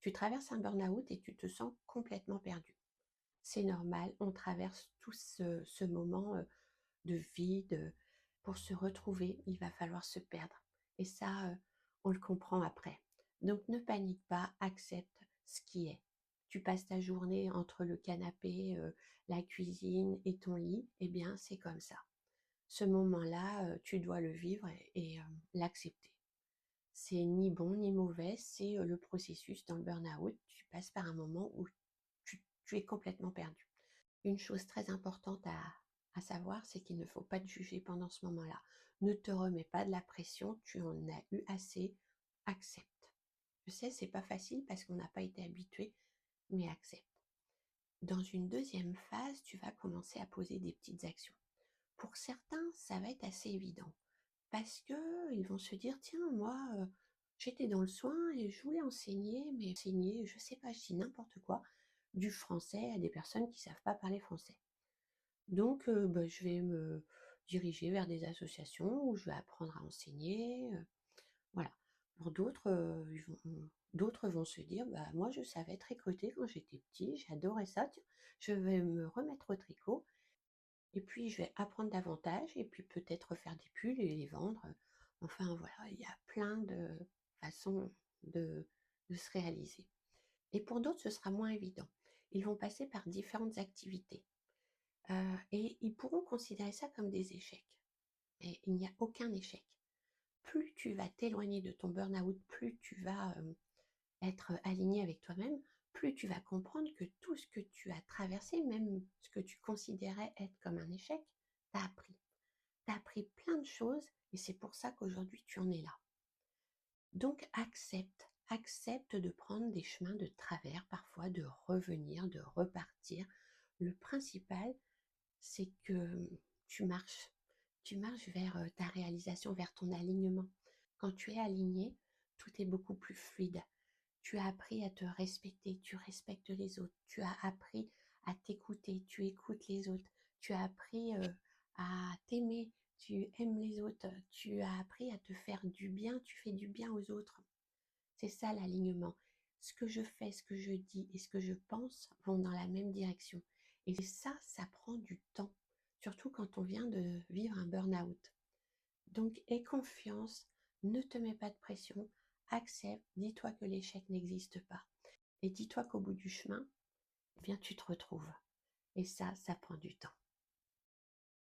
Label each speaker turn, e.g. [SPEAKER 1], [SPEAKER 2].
[SPEAKER 1] Tu traverses un burn-out et tu te sens complètement perdu. C'est normal, on traverse tout ce moment de vide. Pour se retrouver, il va falloir se perdre. Et ça, on le comprend après. Donc ne panique pas, accepte ce qui est. Tu passes ta journée entre le canapé, la cuisine et ton lit, eh bien c'est comme ça. Ce moment-là, tu dois le vivre et l'accepter. C'est ni bon ni mauvais, c'est le processus dans le burn-out. Tu passes par un moment où tu es complètement perdu. Une chose très importante à savoir, c'est qu'il ne faut pas te juger pendant ce moment-là. Ne te remets pas de la pression, tu en as eu assez, accepte. Je sais, c'est pas facile parce qu'on n'a pas été habitué, mais accepte. Dans une deuxième phase, tu vas commencer à poser des petites actions. Pour certains, ça va être assez évident parce que ils vont se dire: «Tiens, moi, j'étais dans le soin et je voulais enseigner, mais enseigner, je sais pas, je dis n'importe quoi, du français à des personnes qui savent pas parler français. Donc bah, je vais me diriger vers des associations où je vais apprendre à enseigner», voilà. Pour d'autres, d'autres vont se dire: «Bah, moi je savais tricoter quand j'étais petit, j'adorais ça, tiens, je vais me remettre au tricot et puis je vais apprendre davantage et puis peut-être faire des pulls et les vendre». Enfin voilà, il y a plein de façons de de se réaliser. Et pour d'autres, ce sera moins évident. Ils vont passer par différentes activités, et ils pourront considérer ça comme des échecs. Mais il n'y a aucun échec. Plus tu vas t'éloigner de ton burn-out, plus tu vas, être aligné avec toi-même, plus tu vas comprendre que tout ce que tu as traversé, même ce que tu considérais être comme un échec, tu appris. Tu appris plein de choses et c'est pour ça qu'aujourd'hui tu en es là. Donc accepte, accepte de prendre des chemins de travers parfois, de revenir, de repartir. Le principal, c'est que tu marches vers, ta réalisation, vers ton alignement. Quand tu es aligné, tout est beaucoup plus fluide. Tu as appris à te respecter, tu respectes les autres, tu as appris à t'écouter, tu écoutes les autres, tu as appris, à t'aimer, tu aimes les autres, tu as appris à te faire du bien, tu fais du bien aux autres. C'est ça l'alignement. Ce que je fais, ce que je dis et ce que je pense vont dans la même direction. Et ça prend du temps, surtout quand on vient de vivre un burn-out. Donc aie confiance, ne te mets pas de pression, accepte, dis-toi que l'échec n'existe pas. Et dis-toi qu'au bout du chemin, eh bien tu te retrouves. Et ça prend du temps.